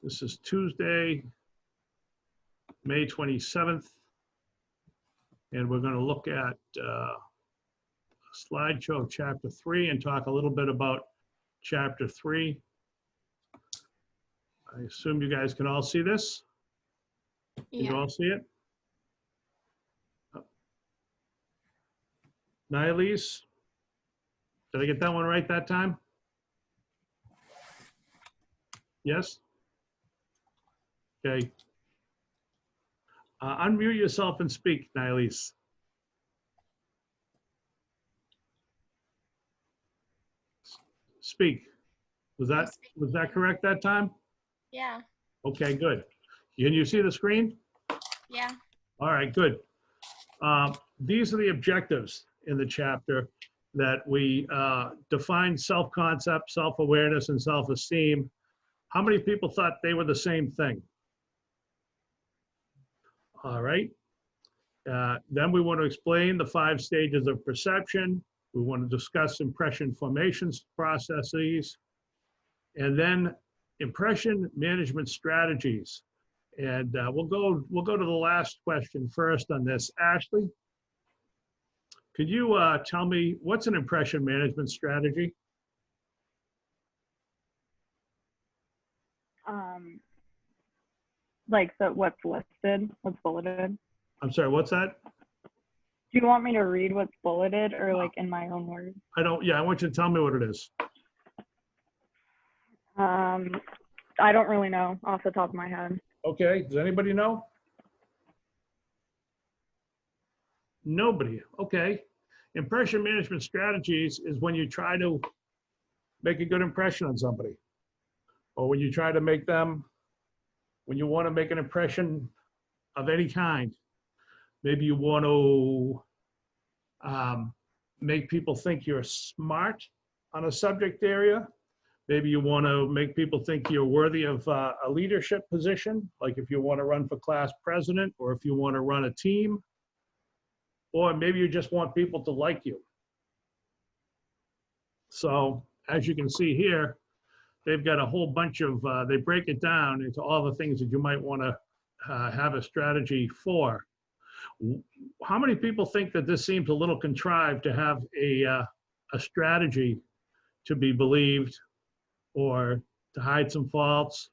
This is Tuesday, May 27th, and we're going to look at slideshow chapter 3 and talk a little bit about chapter 3. I assume you guys can all see this? Can you all see it? Nilese, did I get that one right that time? Yes? Okay. Unmute yourself and speak, Nilese. Speak. Was that correct that time? Yeah. Okay, good. Can you see the screen? Yeah. All right, good. These are the objectives in the chapter that we define self-concept, self-awareness, and self-esteem. How many people thought they were the same thing? All right. Then we want to explain the 5 stages of perception. We want to discuss impression formation processes, and then impression management strategies. And we'll go to the last question first on this. Ashley, could you tell me what's an impression management strategy? Like what's listed, what's bulleted. I'm sorry, what's that? Do you want me to read what's bulleted or like in my own words? I want you to tell me what it is. I don't really know off the top of my head. Okay, does anybody know? Nobody, okay. Impression management strategies is when you try to make a good impression on somebody, or when you try to make them, when you want to make an impression of any kind. Maybe you want to make people think you're smart on a subject area. Maybe you want to make people think you're worthy of a leadership position, like if you want to run for class president, or if you want to run a team, or maybe you just want people to like you. So as you can see here, they've got a whole bunch of, they break it down into all the things that you might want to have a strategy for. How many people think that this seems a little contrived to have a strategy to be believed, or to hide some faults,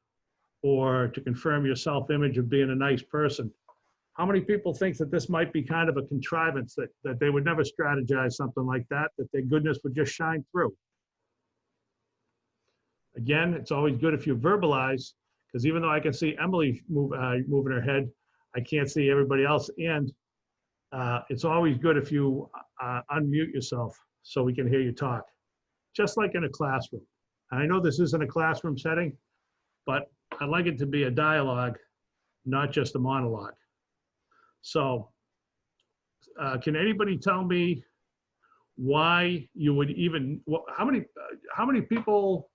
or to confirm your self-image of being a nice person? How many people think that this might be kind of a contrivance, that they would never strategize something like that, that their goodness would just shine through? Again, it's always good if you verbalize, because even though I can see Emily moving her head, I can't see everybody else. And it's always good if you unmute yourself so we can hear you talk, just like in a classroom. And I know this isn't a classroom setting, but I'd like it to be a dialogue, not just a monologue. So can anybody tell me why you would even, how many people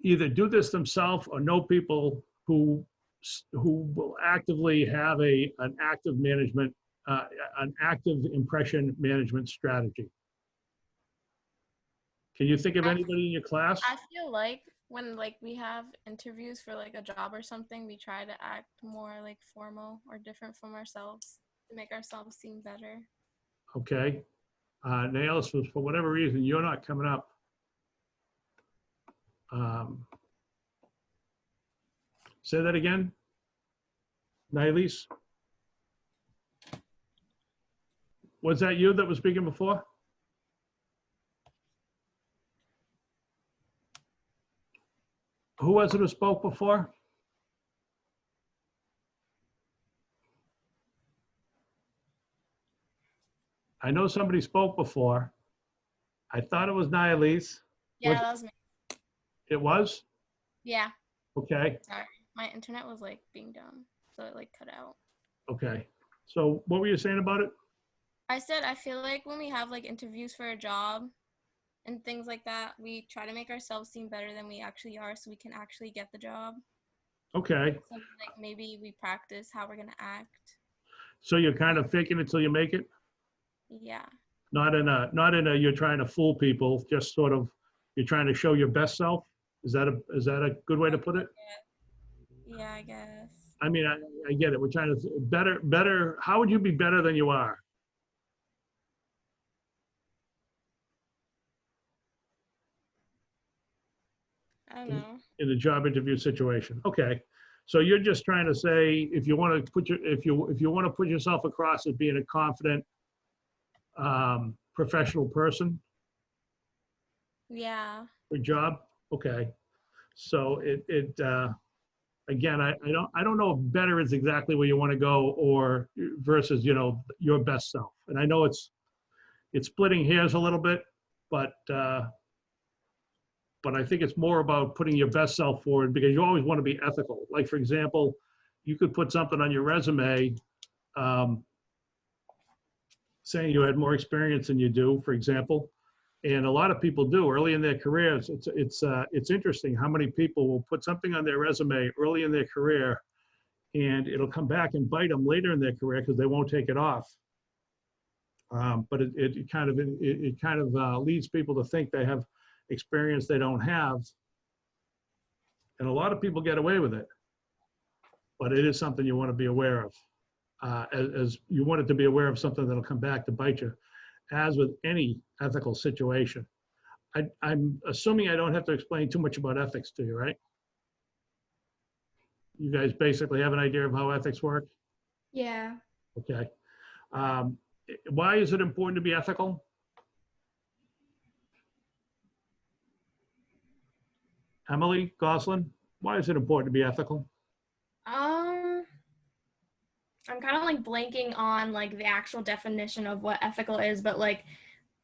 either do this themselves or know people who will actively have an active management, an active impression management strategy? Can you think of anybody in your class? I feel like when we have interviews for like a job or something, we try to act more like formal or different from ourselves to make ourselves seem better. Okay. Nails, for whatever reason, you're not coming up. Say that again, Nilese. Was that you that was speaking before? Who was it who spoke before? I know somebody spoke before. I thought it was Nilese. Yeah, that was me. It was? Yeah. Okay. Sorry, my internet was like being dumb, so it like cut out. Okay. So what were you saying about it? I said I feel like when we have like interviews for a job and things like that, we try to make ourselves seem better than we actually are so we can actually get the job. Okay. So like maybe we practice how we're gonna act. So you're kind of faking it till you make it? Yeah. Not in a you're trying to fool people, just sort of you're trying to show your best self? Is that a good way to put it? Yeah, I guess. I mean, I get it. We're trying to better. How would you be better than you are? I don't know. In a job interview situation. Okay. So you're just trying to say, if you want to put if you want to put yourself across as being a confident, professional person Yeah. for job. Okay. So again, I don't know if better is exactly where you want to go, or versus, your best self. And I know it's splitting hairs a little bit, but I think it's more about putting your best self forward, because you always want to be ethical. Like, for example, you could put something on your resume, um, saying you had more experience than you do, for example. And a lot of people do early in their careers. It's interesting how many people will put something on their resume early in their career, and it'll come back and bite them later in their career because they won't take it off. But it kind of leads people to think they have experience they don't have. And a lot of people get away with it, but it is something you want to be aware of. As you want it to be aware of something that'll come back to bite you, as with any ethical situation. I'm assuming I don't have to explain too much about ethics to you, right? You guys basically have an idea of how ethics work? Yeah. Okay. Why is it important to be ethical? Emily Goslin, why is it important to be ethical? I'm kind of like blanking on like the actual definition of what ethical is, but like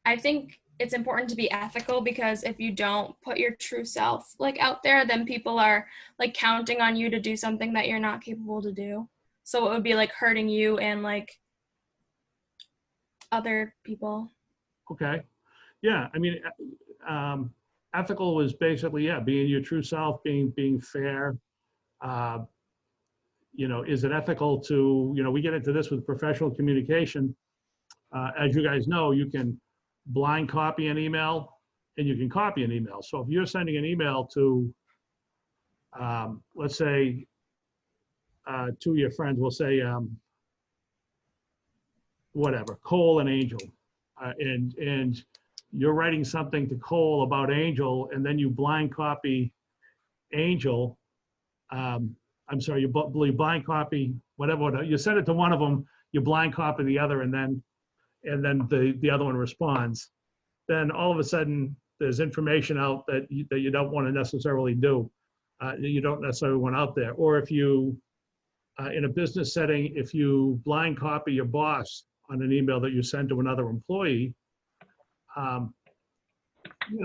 I think it's important to be ethical because if you don't put your true self like out there, then people are like counting on you to do something that you're not capable to do. So it would be like hurting you and like other people. Okay. Yeah, I mean, ethical is basically, yeah, being your true self, being fair. Is it ethical to, we get into this with professional communication. As you guys know, you can blind copy an email and you can copy an email. So if you're sending an email to, let's say, to your friends, we'll say, whatever, Cole and Angel, and you're writing something to Cole about Angel, and then you blind copy Angel. I'm sorry, you blind copy whatever. You send it to one of them, you blind copy the other, and then the other one responds. Then all of a sudden, there's information out that you don't want to necessarily do. You don't necessarily want out there. Or if you, in a business setting, if you blind copy your boss on an email that you send to another employee,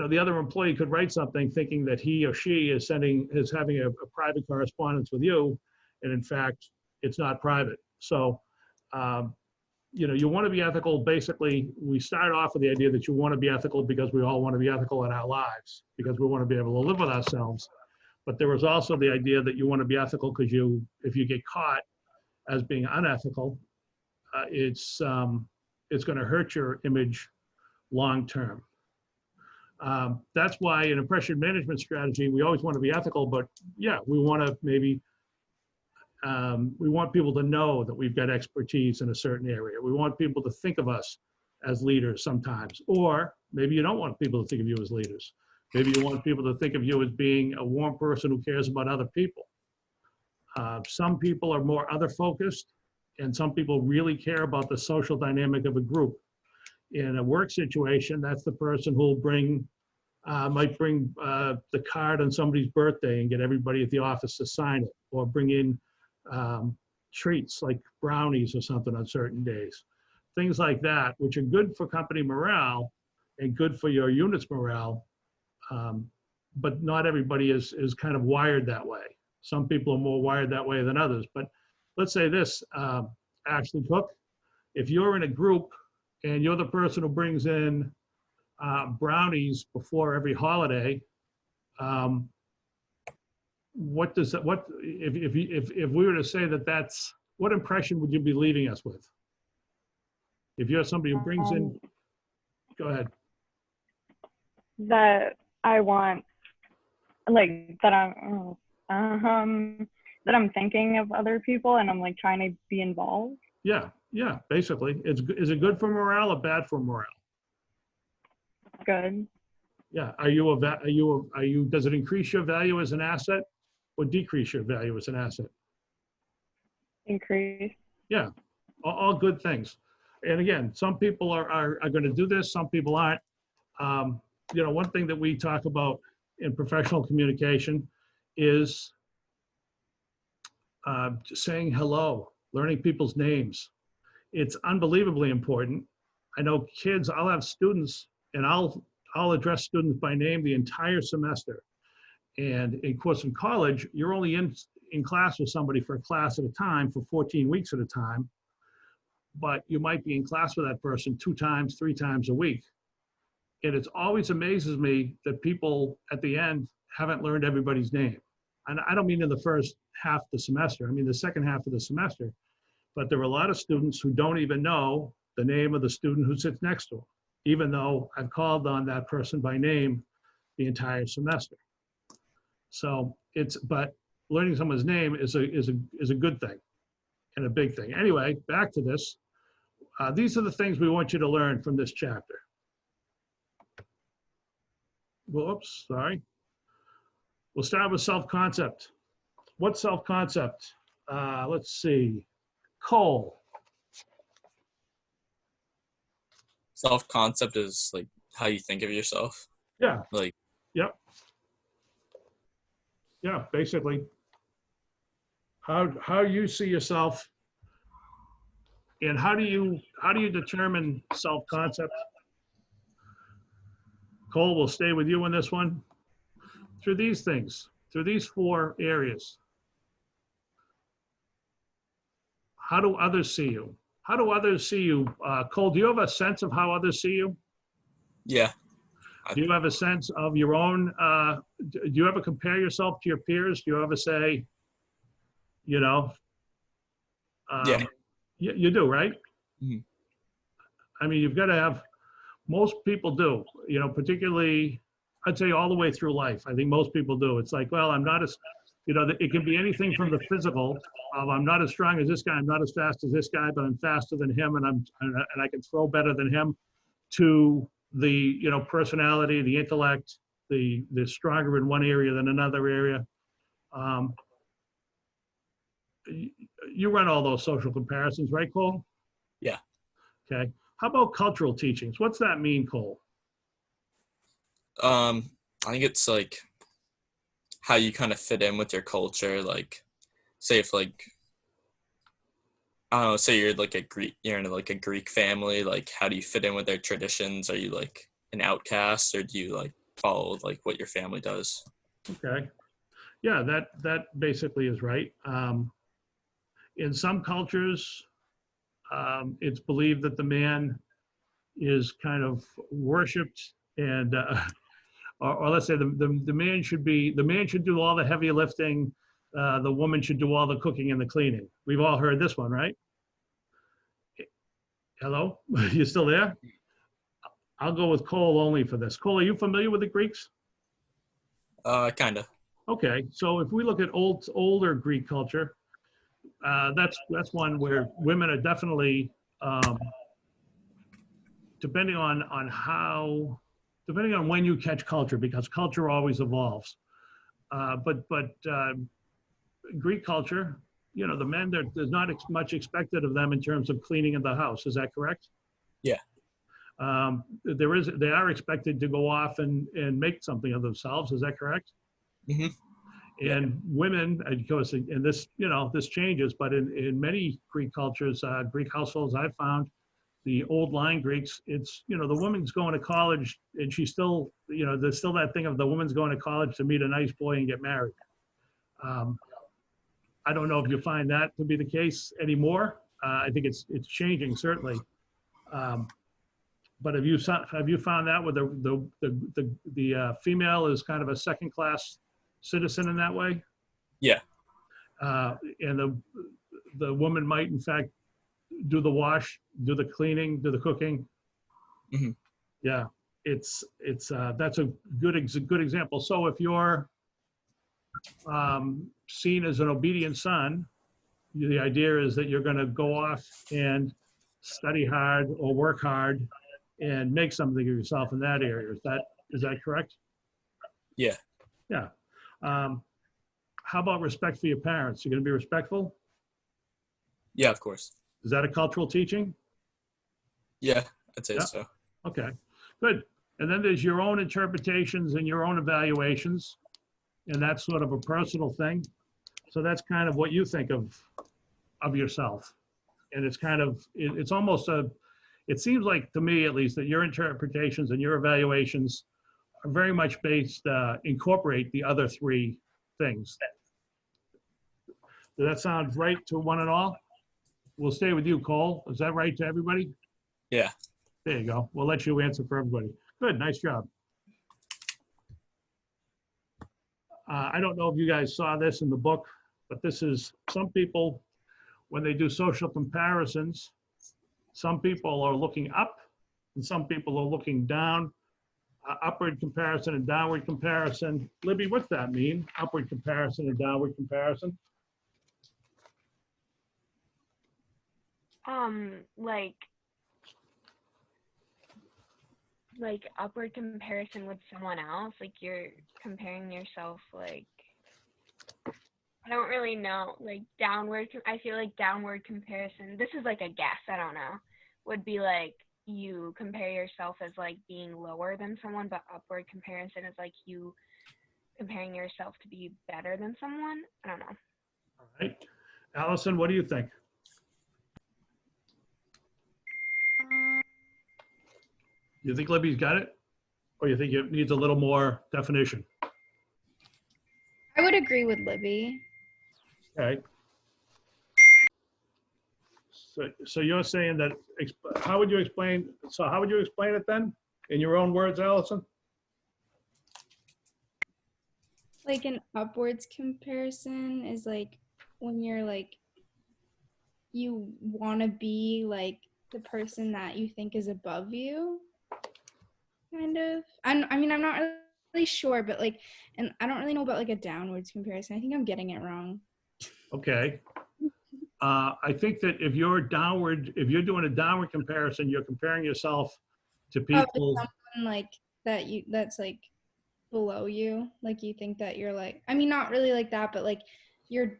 the other employee could write something thinking that he or she is having a private correspondence with you, and in fact, it's not private. So, you want to be ethical. Basically, we start off with the idea that you want to be ethical because we all want to be ethical in our lives, because we want to be able to live with ourselves. But there was also the idea that you want to be ethical because if you get caught as being unethical, it's going to hurt your image long term. That's why in a pressure management strategy, we always want to be ethical, but yeah, we want to maybe, we want people to know that we've got expertise in a certain area. We want people to think of us as leaders sometimes, or maybe you don't want people to think of you as leaders. Maybe you want people to think of you as being a warm person who cares about other people. Some people are more other focused, and some people really care about the social dynamic of a group. In a work situation, that's the person who'll might bring the card on somebody's birthday and get everybody at the office to sign it, or bring in treats like brownies or something on certain days. Things like that, which are good for company morale and good for your unit's morale, but not everybody is kind of wired that way. Some people are more wired that way than others. But let's say this, Ashley Cook, if you're in a group and you're the person who brings in brownies before every holiday, what if we were to say that's, what impression would you be leaving us with? If you're somebody who brings in, go ahead. That I want like that that I'm thinking of other people and I'm like trying to be involved. Yeah, basically. Is it good for morale or bad for morale? Good. Yeah. Does it increase your value as an asset or decrease your value as an asset? Increase. Yeah, all good things. And again, some people are going to do this, some people aren't. One thing that we talk about in professional communication is just saying hello, learning people's names. It's unbelievably important. I know kids, I'll have students and I'll address students by name the entire semester. And of course, in college, you're only in class with somebody for a class at a time for 14 weeks at a time, but you might be in class with that person 2 times, 3 times a week. And it always amazes me that people at the end haven't learned everybody's name. And I don't mean in the first half of the semester, I mean the second half of the semester, but there are a lot of students who don't even know the name of the student who sits next to them, even though I've called on that person by name the entire semester. So but learning someone's name is a good thing and a big thing. Anyway, back to this. These are the things we want you to learn from this chapter. Whoops, sorry. We'll start with self-concept. What's self-concept? Let's see. Cole. Self-concept is like how you think of yourself. Yeah. Like, Yep. Yeah, basically. How you see yourself, and how do you determine self-concept? Cole, will stay with you on this one. Through these things, through these 4 areas. How do others see you? How do others see you? Cole, do you have a sense of how others see you? yeah, Do you have a sense of your own, do you ever compare yourself to your peers? Do you ever say, yeah. You do, right? Mhm. I mean, you've got to have, most people do, particularly, I'd say all the way through life. I think most people do. It's like, well, I'm not as, it can be anything from the physical of I'm not as strong as this guy, I'm not as fast as this guy, but I'm faster than him and I can throw better than him, to the, personality, the intellect, the stronger in one area than another area. You run all those social comparisons, right, Cole? Yeah. Okay. How about cultural teachings? What's that mean, Cole? I think it's like how you kind of fit in with your culture. Like, say if like, I don't know, say you're like you're in like a Greek family. Like, how do you fit in with their traditions? Are you like an outcast, or do you like follow like what your family does? Okay. Yeah, that basically is right. In some cultures, it's believed that the man is kind of worshipped and, or let's say the man should do all the heavy lifting. The woman should do all the cooking and the cleaning. We've all heard this one, right? Hello, you still there? I'll go with Cole only for this. Cole, are you familiar with the Greeks? Kind of. Okay, so if we look at older Greek culture, that's one where women are definitely, depending on when you catch culture, because culture always evolves. But Greek culture, the men, there's not much expected of them in terms of cleaning in the house. Is that correct? Yeah. They are expected to go off and make something of themselves. Is that correct? Mm-hmm. And women, of course, and this, this changes, but in many Greek cultures, Greek households I've found, the old line Greeks, it's, the woman's going to college and she's still, there's still that thing of the woman's going to college to meet a nice boy and get married. I don't know if you find that to be the case anymore. I think it's changing, certainly. But have you found that where the female is kind of a second-class citizen in that way? Yeah. And the woman might, in fact, do the wash, do the cleaning, do the cooking. Mm-hmm. Yeah, that's a good example. So if you're seen as an obedient son, the idea is that you're going to go off and study hard or work hard and make something of yourself in that area. Is that correct? Yeah. Yeah. How about respect for your parents? You're going to be respectful? Yeah, of course. Is that a cultural teaching? Yeah, I'd say Yeah. so. Okay, good. And then there's your own interpretations and your own evaluations, and that's sort of a personal thing. So that's kind of what you think of yourself. And it's kind of, it's almost it seems like to me at least that your interpretations and your evaluations are very much based, incorporate the other three things. Does that sound right to one and all? We'll stay with you, Cole. Is that right to everybody? Yeah. There you go. We'll let you answer for everybody. Good, nice job. I don't know if you guys saw this in the book, but this is, some people, when they do social comparisons, some people are looking up and some people are looking down. Upward comparison and downward comparison. Libby, what's that mean? Upward comparison and downward comparison? Like upward comparison with someone else, like you're comparing yourself, like I don't really know, like I feel like downward comparison, this is like a guess, I don't know, would be like you compare yourself as like being lower than someone, but upward comparison is like you comparing yourself to be better than someone. I don't know. All right. Allison, what do you think? You think Libby's got it? Or you think it needs a little more definition? I would agree with Libby. Okay. So you're saying that, how would you explain it then? In your own words, Allison? Like an upwards comparison is like when you're like, you want to be like the person that you think is above you, kind of. I mean, I'm not really sure, but like, and I don't really know about like a downwards comparison. I think I'm getting it wrong. Okay. I think that if you're doing a downward comparison, you're comparing yourself to people. Someone like that's like below you. Like you think that you're like, I mean, not really like that, but like you're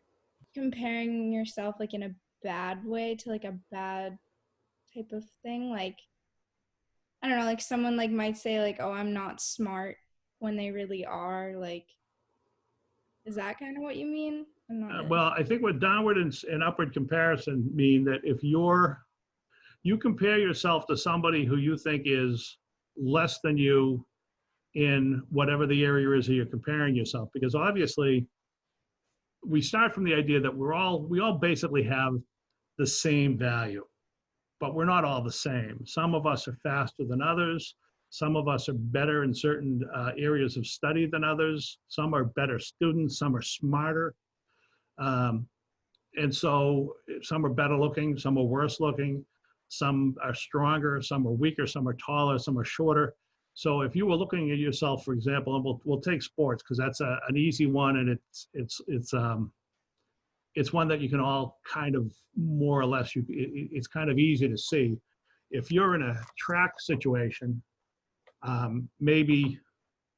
comparing yourself like in a bad way to like a bad type of thing. Like, I don't know, like someone like might say like, oh, I'm not smart when they really are. Like, is that kind of what you mean? I'm not really. Well, I think what downward and upward comparison mean that if you compare yourself to somebody who you think is less than you in whatever the area is that you're comparing yourself, because obviously we start from the idea that we all basically have the same value, but we're not all the same. Some of us are faster than others. Some of us are better in certain areas of study than others. Some are better students, some are smarter. And so some are better looking, some are worse looking, some are stronger, some are weaker, some are taller, some are shorter. So if you were looking at yourself, for example, and we'll take sports because that's an easy one, and it's one that you can all kind of more or less, it's kind of easy to see. If you're in a track situation, maybe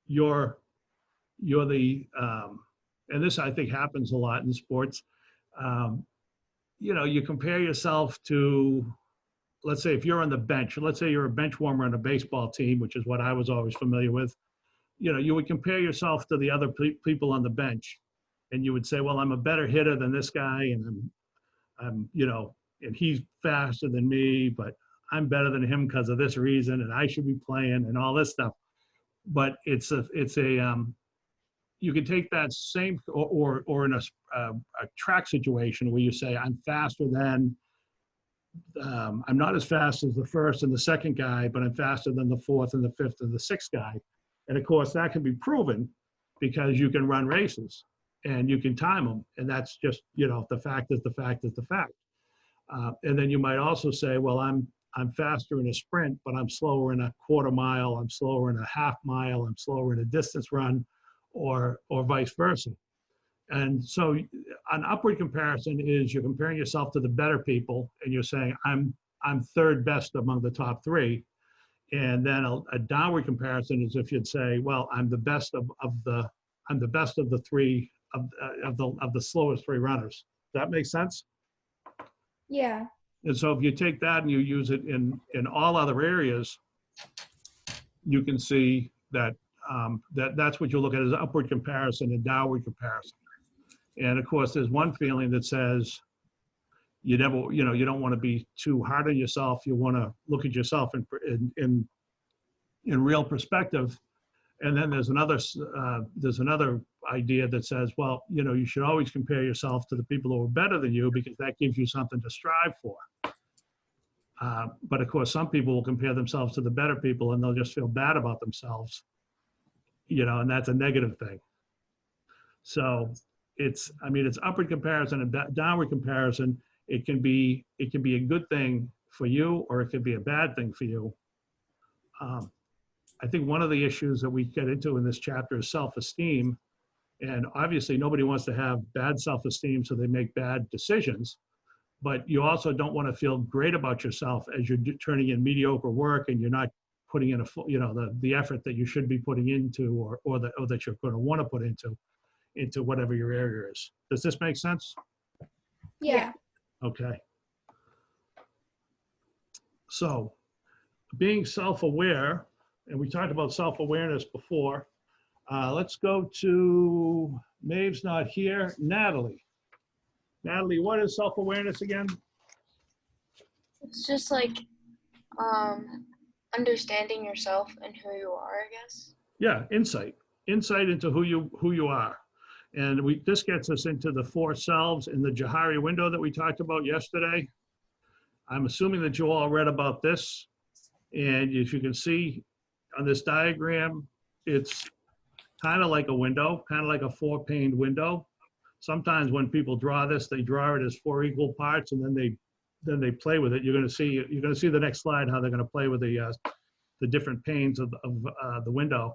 you're the, and this I think happens a lot in sports, you compare yourself to, let's say if you're on the bench, let's say you're a bench warmer on a baseball team, which is what I was always familiar with, you would compare yourself to the other people on the bench. And you would say, well, I'm a better hitter than this guy, and I'm and he's faster than me, but I'm better than him because of this reason, and I should be playing and all this stuff. But it's a you can take that same, or in a track situation where you say, I'm faster than, I'm not as fast as the first and the second guy, but I'm faster than the fourth and the fifth and the sixth guy. And of course that can be proven because you can run races and you can time them. And that's just, the fact is the fact is the fact. And then you might also say, well, I'm faster in a sprint, but I'm slower in a quarter mile, I'm slower in a half mile, I'm slower in a distance run, or vice versa. And so an upward comparison is you're comparing yourself to the better people and you're saying, I'm third best among the top three. And then a downward comparison is if you'd say, well, I'm the best of the three of the slowest three runners. Does that make sense? Yeah. And so if you take that and you use it in all other areas, you can see that that's what you look at as upward comparison and downward comparison. And of course, there's one feeling that says you never, you don't want to be too hard on yourself. You want to look at yourself in real perspective. And then there's another idea that says, well, you should always compare yourself to the people who are better than you because that gives you something to strive for. But of course, some people will compare themselves to the better people and they'll just feel bad about themselves, and that's a negative thing. So it's upward comparison and downward comparison. It can be a good thing for you or it can be a bad thing for you. I think one of the issues that we get into in this chapter is self-esteem. And obviously nobody wants to have bad self-esteem so they make bad decisions. But you also don't want to feel great about yourself as you're turning in mediocre work and you're not putting in the effort that you should be putting into or that you're going to want to put into whatever your area is. Does this make sense? Yeah. Okay. So being self-aware, and we talked about self-awareness before. Let's go to, Maeve's not here, Natalie. Natalie, what is self-awareness again? It's just like understanding yourself and who you are, I guess. Yeah, insight into who you are. And this gets us into the four selves in the Johari window that we talked about yesterday. I'm assuming that you all read about this. And if you can see on this diagram, it's kind of like a window, kind of like a four-paned window. Sometimes when people draw this, they draw it as four equal parts, and then they play with it. You're going to see the next slide how they're going to play with the different panes of the window.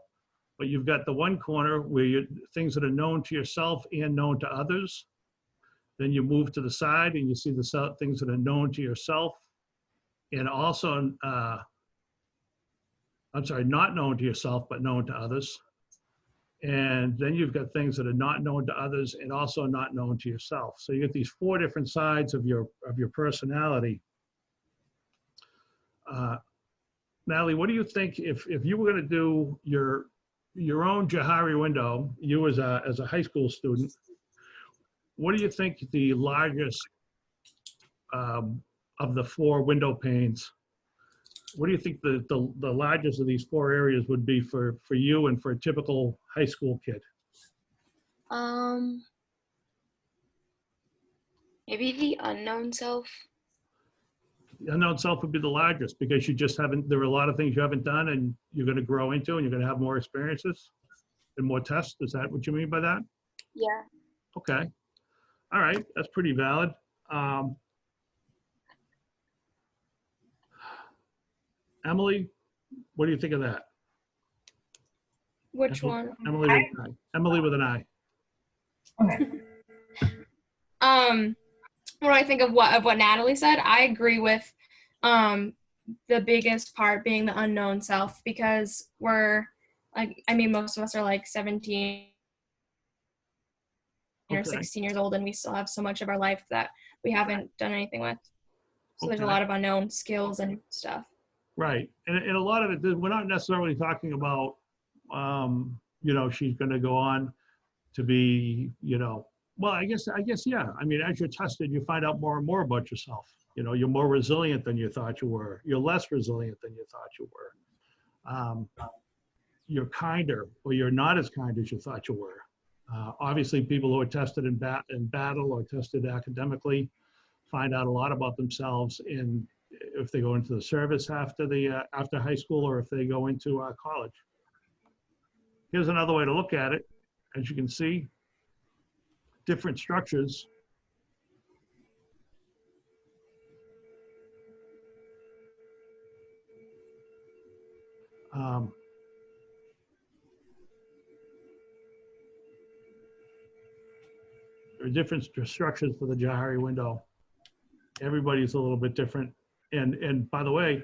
But you've got the one corner where things that are known to yourself and known to others. Then you move to the side and you see the things that are known to yourself, and also not known to yourself but known to others. And then you've got things that are not known to others and also not known to yourself. So you get these four different sides of your personality. Natalie, what do you think if you were going to do your own Johari window, you as a high school student, what do you think the largest of the four window panes? What do you think the largest of these four areas would be for you and for a typical high school kid? Maybe the unknown self. The unknown self would be the largest because there are a lot of things you haven't done and you're going to grow into and you're going to have more experiences and more tests. Is that what you mean by that? Yeah. Okay. All right. That's pretty valid. Emily, what do you think of that? Which one? Emily with an I. Emily with an I. Okay. What do I think of what Natalie said? I agree with the biggest part being the unknown self, because most of us are like 17 or 16 years old and we still have so much of our life that we haven't done anything with. So there's a lot of unknown skills and stuff. Right. And a lot of it, we're not necessarily talking about, she's going to go on to be, well, I guess, yeah. I mean, as you're tested, you find out more and more about yourself. You're more resilient than you thought you were. You're less resilient than you thought you were. You're kinder, or you're not as kind as you thought you were. Obviously, people who are tested in battle or tested academically find out a lot about themselves if they go into the service after high school or if they go into college. Here's another way to look at it. As you can see, different structures. There are different structures for the Johari window. Everybody's a little bit different. And by the way,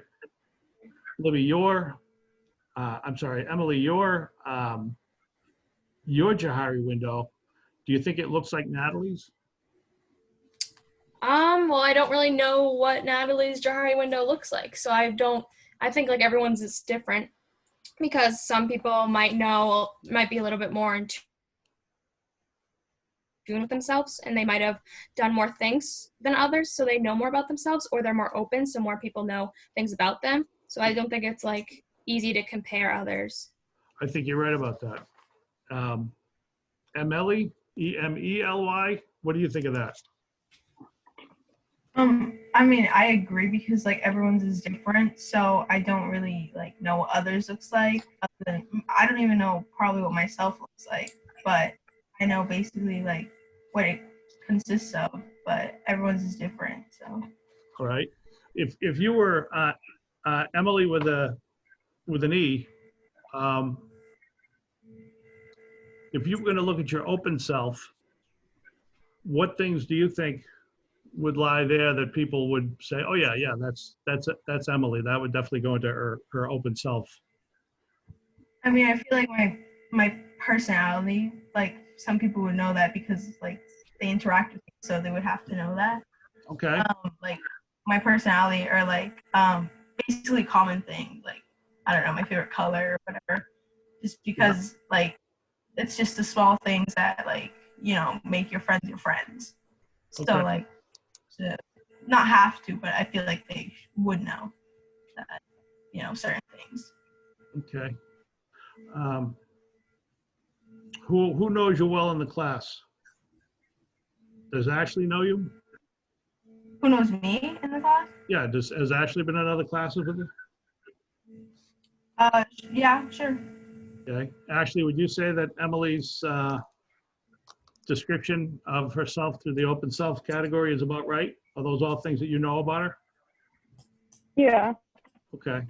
Libby, Emily, your Johari window, do you think it looks like Natalie's? Well, I don't really know what Natalie's Johari window looks like, so I think like everyone's is different because some people might be a little bit more in tune with themselves and they might have done more things than others, so they know more about themselves, or they're more open, so more people know things about them. So I don't think it's like easy to compare others. I think you're right about that. Emily, Emely, what do you think of that? I mean, I agree because like everyone's is different, so I don't really like know what others looks like. I don't even know probably what myself looks like, but I know basically like what it consists of. But everyone's is different, so. All right. If you were Emily with an E, if you were going to look at your open self, what things do you think would lie there that people would say, oh yeah, that's Emily. That would definitely go into her open self. I mean, I feel like my personality, like some people would know that because like they interact with me, so they would have to know that. Okay. Like my personality or like basically common thing, like I don't know, my favorite color or whatever. Just because like it's just the small things that like, you know, make your friends your friends. So Okay. like to not have to, but I feel like they would know that, you know, certain things. Okay. Who knows you well in the class? Does Ashley know you? Who knows me in the class? Yeah. Has Ashley been in other classes with you? Yeah, sure. Okay. Ashley, would you say that Emily's description of herself through the open self category is about right? Are those all things that you know about her? Yeah. Okay.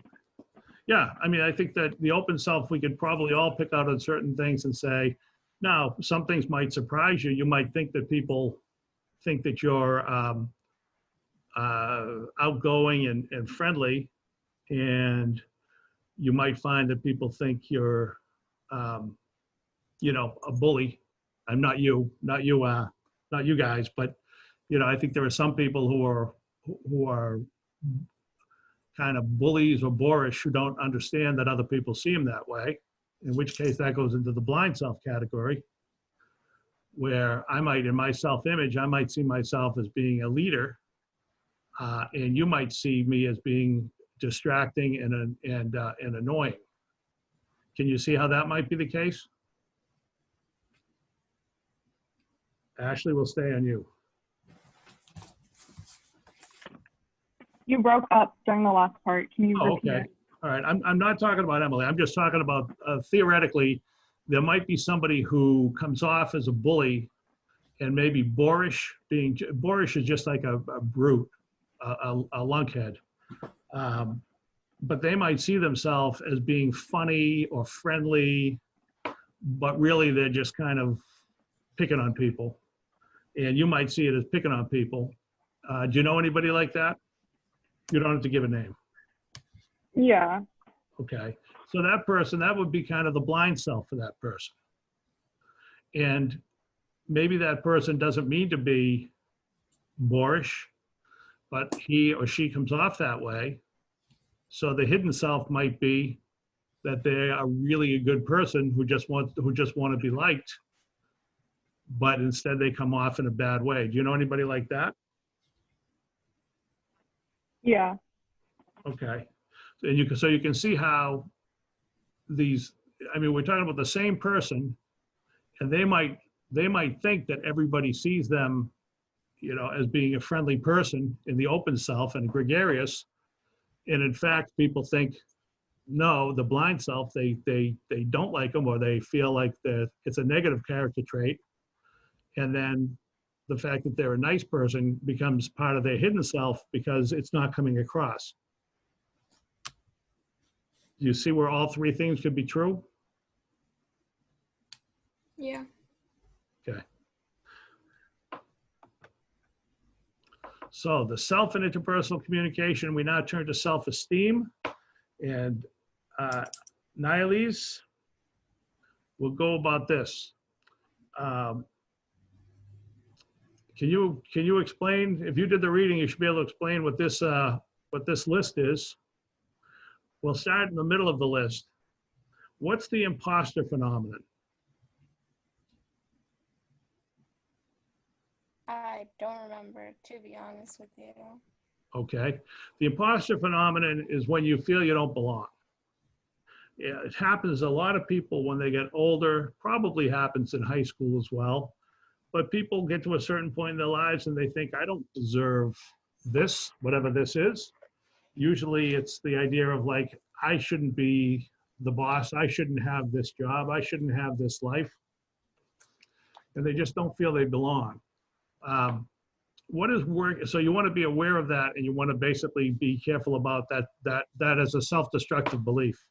Yeah, I mean, I think that the open self, we could probably all pick out on certain things and say, now, some things might surprise you. You might think that people think that you're outgoing and friendly, and you might find that people think you're, you know, a bully. I'm not you guys, but you know, I think there are some people who are kind of bullies or boorish who don't understand that other people see them that way. In which case, that goes into the blind self category, where I might, in my self-image, I might see myself as being a leader, and you might see me as being distracting and annoying. Can you see how that might be the case? Ashley, will stay on you. You broke up during the last part. Can you Oh, repeat okay. it? All right. I'm not talking about Emily. I'm just talking about theoretically, there might be somebody who comes off as a bully and maybe boorish. Boorish is just like a brute, a lunkhead. But they might see themselves as being funny or friendly, but really they're just kind of picking on people. And you might see it as picking on people. Do you know anybody like that? You don't have to give a name. Yeah. Okay. So that person, that would be kind of the blind self for that person. And maybe that person doesn't mean to be boorish, but he or she comes off that way. So the hidden self might be that they are really a good person who just want to be liked, but instead they come off in a bad way. Do you know anybody like that? Yeah. Okay. And you can see how these, I mean, we're talking about the same person, and they might think that everybody sees them, you know, as being a friendly person in the open self and gregarious. And in fact, people think, no, the blind self, they don't like them, or they feel like that it's a negative character trait. And then the fact that they're a nice person becomes part of their hidden self because it's not coming across. You see where all three things could be true? Yeah. Okay. So the self and interpersonal communication, we now turn to self-esteem. And Niles will go about this. Can you explain, if you did the reading, you should be able to explain what this list is. We'll start in the middle of the list. What's the imposter phenomenon? I don't remember, to be honest with you. Okay. The imposter phenomenon is when you feel you don't belong. Yeah, it happens to a lot of people when they get older, probably happens in high school as well. But people get to a certain point in their lives and they think, I don't deserve this, whatever this is. Usually it's the idea of like, I shouldn't be the boss. I shouldn't have this job. I shouldn't have this life. And they just don't feel they belong. What is work? So you want to be aware of that, and you want to basically be careful about that as a self-destructive belief.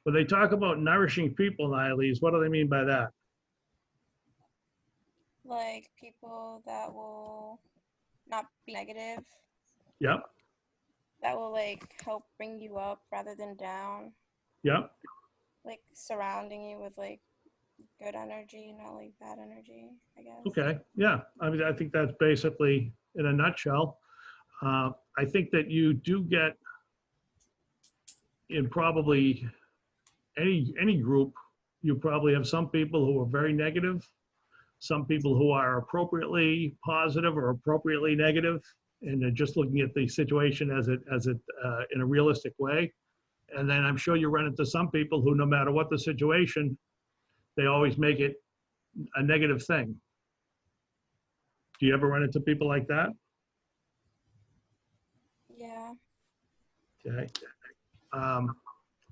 When they talk about nourishing people, Niles, what do they mean by that? Like people that will not be negative, Yep, that will like help bring you up rather than down, yep, like surrounding you with like good energy, not like bad energy, I guess. okay, yeah. I mean, I think that's basically in a nutshell. I think that you do get in probably any group, you probably have some people who are very negative, some people who are appropriately positive or appropriately negative, and they're just looking at the situation as it in a realistic way. And then I'm sure you run into some people who, no matter what the situation, they always make it a negative thing. Do you ever run into people like that? Yeah. Okay.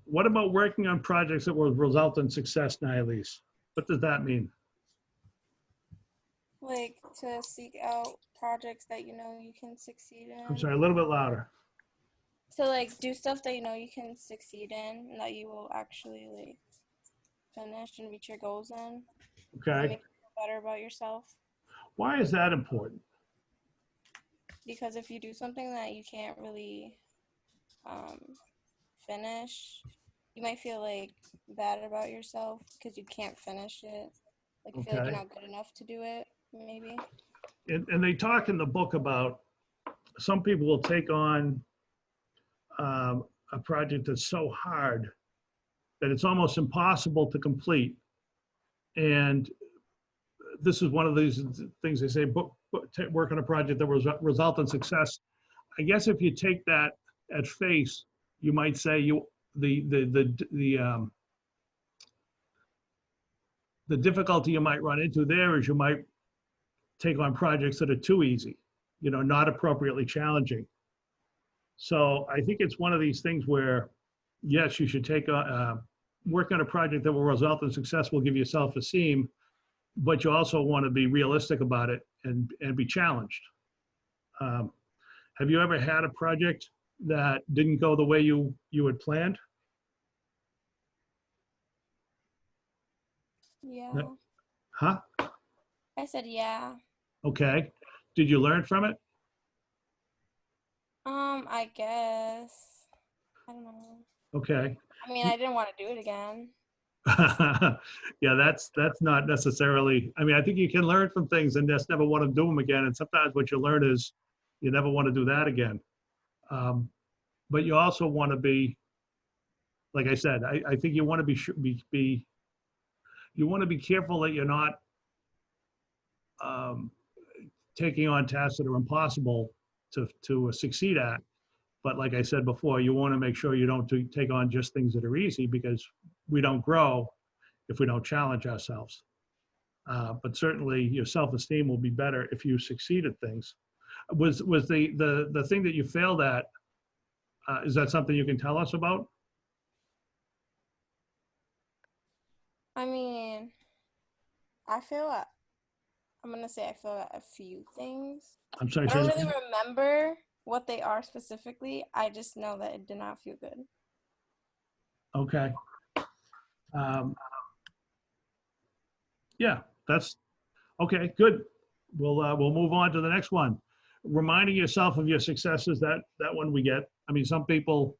What about working on projects that will result in success, Niles? What does that mean? Like to seek out projects that you know you can succeed in. I'm sorry, a little bit louder. To like do stuff that you know you can succeed in and that you will actually like finish and reach your goals in. And Okay. make you feel better about yourself. Why is that important? Because if you do something that you can't really finish, you might feel like bad about yourself because you can't finish it. Like you feel like Okay. you're not good enough to do it, maybe. And they talk in the book about some people will take on a project that's so hard that it's almost impossible to complete. And this is one of these things they say, work on a project that will result in success. I guess if you take that at face, you might say the difficulty you might run into there is you might take on projects that are too easy, not appropriately challenging. So I think it's one of these things where, yes, you should take work on a project that will result in success, will give you self-esteem, but you also want to be realistic about it and be challenged. Have you ever had a project that didn't go the way you had planned? Yeah. Huh? I said yeah. Okay. Did you learn from it? I guess. I don't know. Okay. I mean, I didn't want to do it again. Yeah, that's not necessarily, I mean, I think you can learn from things and just never want to do them again. And sometimes what you learn is you never want to do that again. But you also want to be, like I said, I think you want to you want to be careful that you're not taking on tasks that are impossible to succeed at. But like I said before, you want to make sure you don't take on just things that are easy, because we don't grow if we don't challenge ourselves. But certainly your self-esteem will be better if you succeed at things. Was the thing that you failed at, is that something you can tell us about? I mean, I'm going to say I feel at a few things. I'm sorry. I don't really remember what they are specifically. I just know that it did not feel good. Okay. Yeah, that's okay. Good. We'll move on to the next one. reminding yourself of your successes, that one we get. I mean, some people,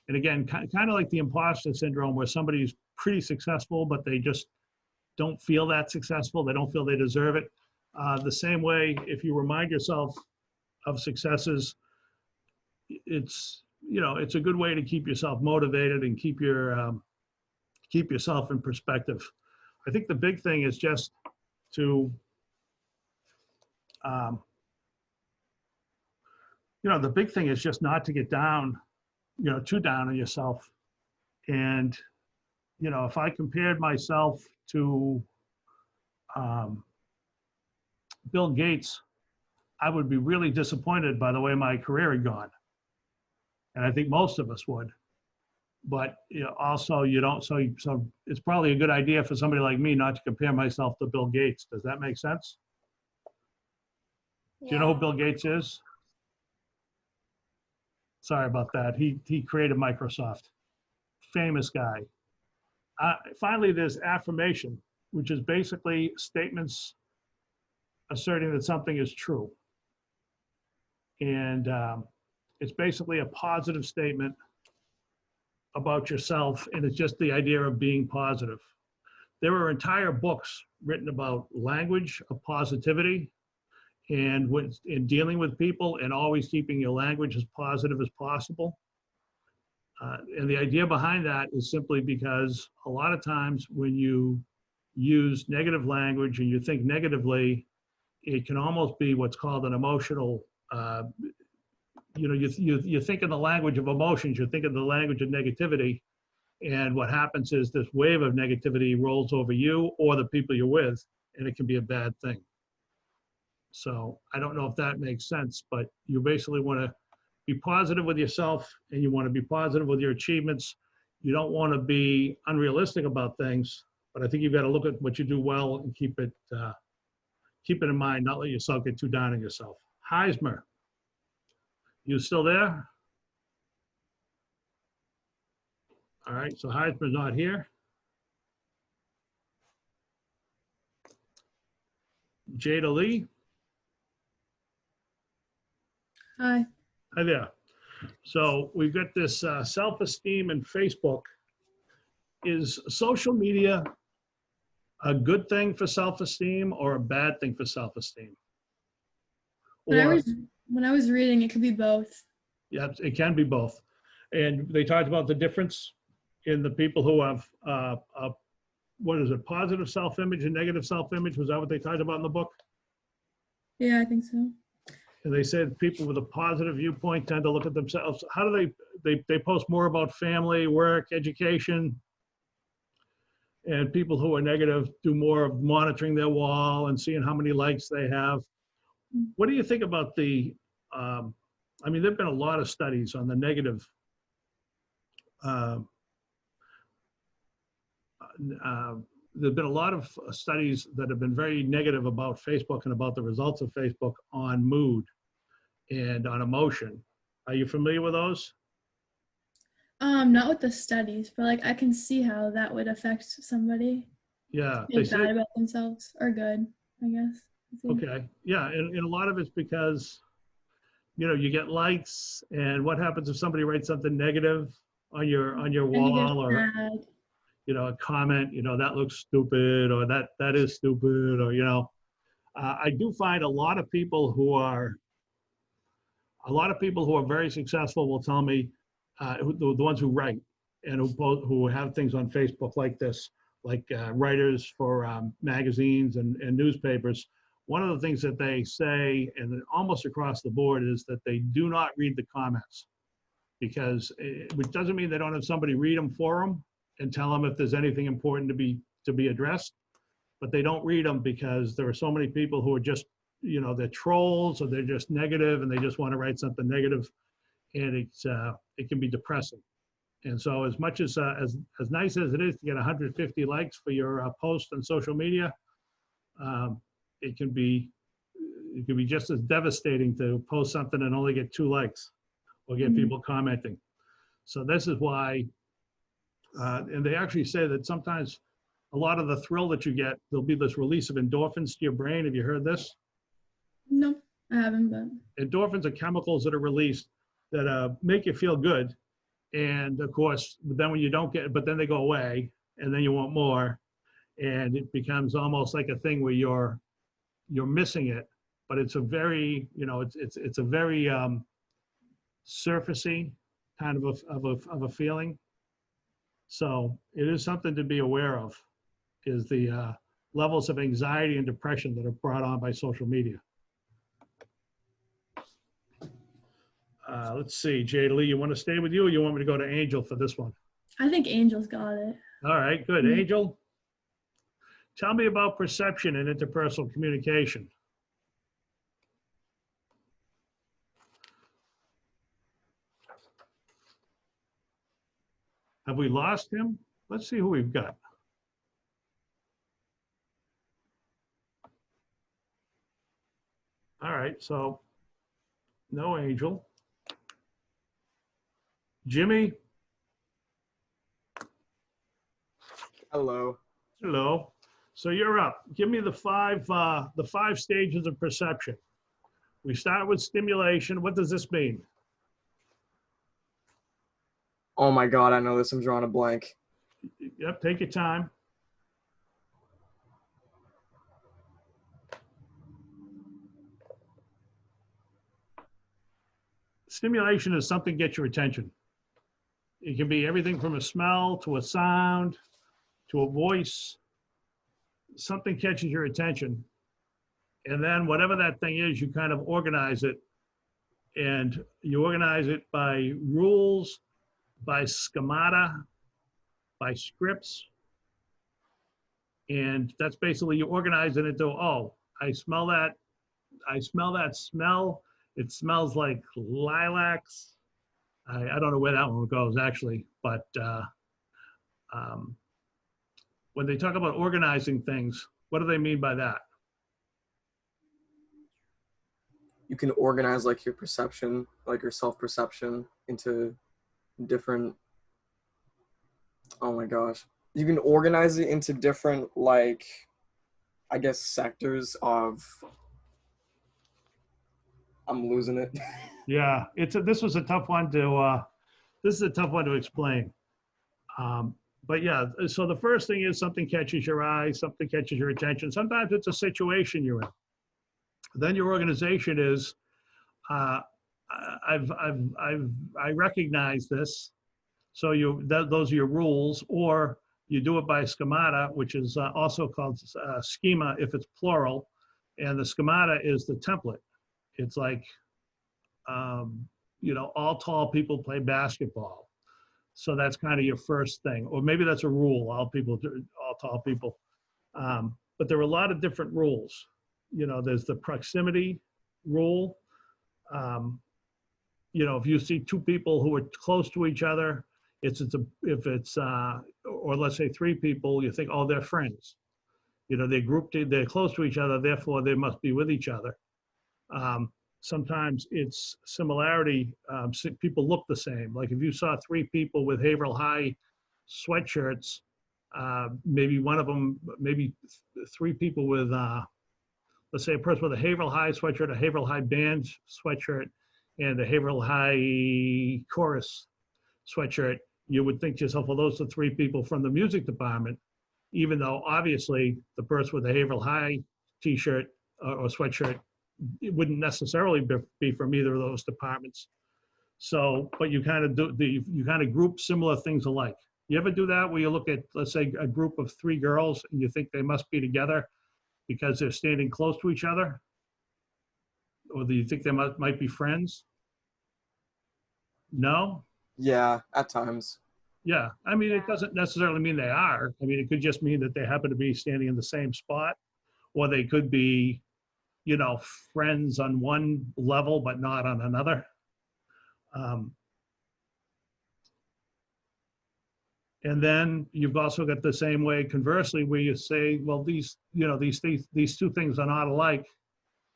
and again, kind of like the imposter syndrome, where somebody's pretty successful, but they just don't feel that successful. They don't feel they deserve it. The same way, if you remind yourself of successes, it's, you know, it's a good way to keep yourself motivated and keep yourself in perspective. I think the big thing is just to, you know, the big thing is just not to get down, you know, too down on yourself. And, you know, if I compared myself to Bill Gates, I would be really disappointed by the way my career had gone. And I think most of us would. But you know, also you don't, so it's probably a good idea for somebody like me not to compare myself to Bill Gates. Does that make sense? Do you know who Bill Gates is? Sorry about that. He created Microsoft. Famous guy. Finally, there's affirmation, which is basically statements asserting that something is true. And it's basically a positive statement about yourself, and it's just the idea of being positive. There are entire books written about language of positivity and in dealing with people and always keeping your language as positive as possible. And the idea behind that is simply because a lot of times when you use negative language and you think negatively, it can almost be what's called an emotional, you know, you think in the language of emotions, you think in the language of negativity, and what happens is this wave of negativity rolls over you or the people you're with, and it can be a bad thing. So I don't know if that makes sense, but you basically want to be positive with yourself, and you want to be positive with your achievements. You don't want to be unrealistic about things, but I think you've got to look at what you do well and keep it in mind, not let yourself get too down on yourself. Heismer. You still there? All right, so Heismer's not here. Jada Lee. Hi. Hi there. So we've got this self-esteem and Facebook. Is social media a good thing for self-esteem or a bad thing for self-esteem? When I was reading, it could be both. Yeah, it can be both. And they talked about the difference in the people who have, what is it, positive self-image and negative self-image? Was that what they talked about in the book? Yeah, I think so. And they said people with a positive viewpoint tend to look at themselves. How do they post more about family, work, education? And people who are negative do more of monitoring their wall and seeing how many likes they have. What do you think about the, I mean, there've been a lot of studies on the negative, there've been a lot of studies that have been very negative about Facebook and about the results of Facebook on mood and on emotion. Are you familiar with those? Not with the studies, but like I can see how that would affect somebody. Yeah. Feel bad about themselves or good, I guess. Okay. Yeah, and a lot of it's because, you know, you get likes, and what happens if somebody writes something negative on your wall, or you know, a comment, you know, that looks stupid, or that is stupid, or, you know, I do find a lot of people who are very successful will tell me, the ones who write and who have things on Facebook like this, like writers for magazines and newspapers. One of the things that they say, and almost across the board, is that they do not read the comments, because which doesn't mean they don't have somebody read them for them and tell them if there's anything important to be addressed, but they don't read them because there are so many people who are just, you know, they're trolls, or they're just negative and they just want to write something negative, and it can be depressing. And so as much as nice as it is to get 150 likes for your post on social media, it can be just as devastating to post something and only get 2 likes or get people commenting. So this is why, and they actually say that sometimes a lot of the thrill that you get, there'll be this release of endorphins to your brain. Have you heard this? No. I haven't, but Endorphins are chemicals that are released that make you feel good. And of course, but then when you don't get, but then they go away, and then you want more, and it becomes almost like a thing where you're missing it. But it's a very, it's a very surfacey kind of a feeling. So it is something to be aware of, is the levels of anxiety and depression that are brought on by social media. Let's see, Jada Lee, you want to stay with you, or you want me to go to Angel for this one? I think Angel's got it. All right, good. Mhm. Angel, tell me about perception and interpersonal communication. Have we lost him? Let's see who we've got. All right, so no Angel. Jimmy? Hello. Hello. So you're up. Give me the five stages of perception. We start with stimulation. What does this mean? Oh my God, I know this. I'm drawing a blank. Yep, take your time. Stimulation is something to get your attention. It can be everything from a smell to a sound to a voice. Something catches your attention. And then whatever that thing is, you kind of organize it. And you organize it by rules, by schemata, by scripts. And that's basically, you organize it into, oh, I smell that smell. It smells like lilacs. I don't know where that one goes actually, but when they talk about organizing things, what do they mean by that? You can organize like your perception, like your self-perception into different, oh my gosh. You can organize it into different, like, I guess, sectors of, I'm losing it. Yeah, this was a tough one to explain. But yeah, so the first thing is something catches your eye, something catches your attention. Sometimes it's a situation you're in. Then your organization is, I recognize this. So those are your rules, or you do it by schemata, which is also called schema if it's plural. And the schemata is the template. It's like, all tall people play basketball. So that's kind of your first thing. Or maybe that's a rule, all tall people. But there are a lot of different rules. There's the proximity rule. If you see two people who are close to each other, or let's say three people, you think, oh, they're friends. They're close to each other, therefore they must be with each other. Sometimes it's similarity. People look the same. Like if you saw three people with Haverhill High sweatshirts, maybe three people with, let's say a person with a Haverhill High sweatshirt, a Haverhill High band sweatshirt, and a Haverhill High chorus sweatshirt, you would think to yourself, well, those are three people from the music department, even though obviously the person with the Haverhill High t-shirt or sweatshirt, it wouldn't necessarily be from either of those departments. So, but you kind of group similar things alike. You ever do that where you look at, let's say, a group of three girls and you think they must be together because they're standing close to each other? Or do you think they might be friends? No? Yeah, at times. Yeah, I mean, it doesn't necessarily mean they are. I mean, it could just mean that they happen to be standing in the same spot, or they could be, friends on one level, but not on another. And then you've also got the same way, conversely, where you say, well, these two things are not alike,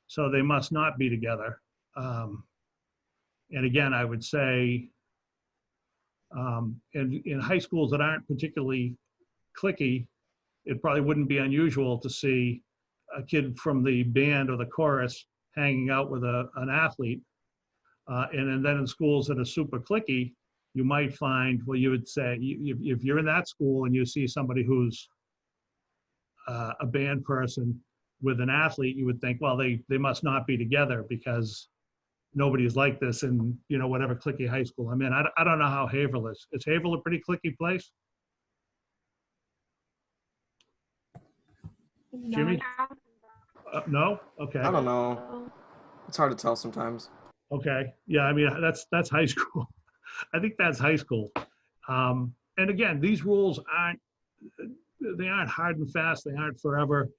so they must not be together. And again, I would say, and in high schools that aren't particularly cliquey, it probably wouldn't be unusual to see a kid from the band or the chorus hanging out with an athlete. And then in schools that are super cliquey, you might find, well, you would say, if you're in that school and you see somebody who's a band person with an athlete, you would think, well, they must not be together because nobody's like this in, whatever cliquey high school I'm in. I don't know how Haverhill is. Is Haverhill a pretty cliquey place? Jimmy? No? Okay. I don't know. It's hard to tell sometimes. Okay. Yeah, I mean, that's high school. I think that's high school. And again, these rules aren't hard and fast. They aren't forever.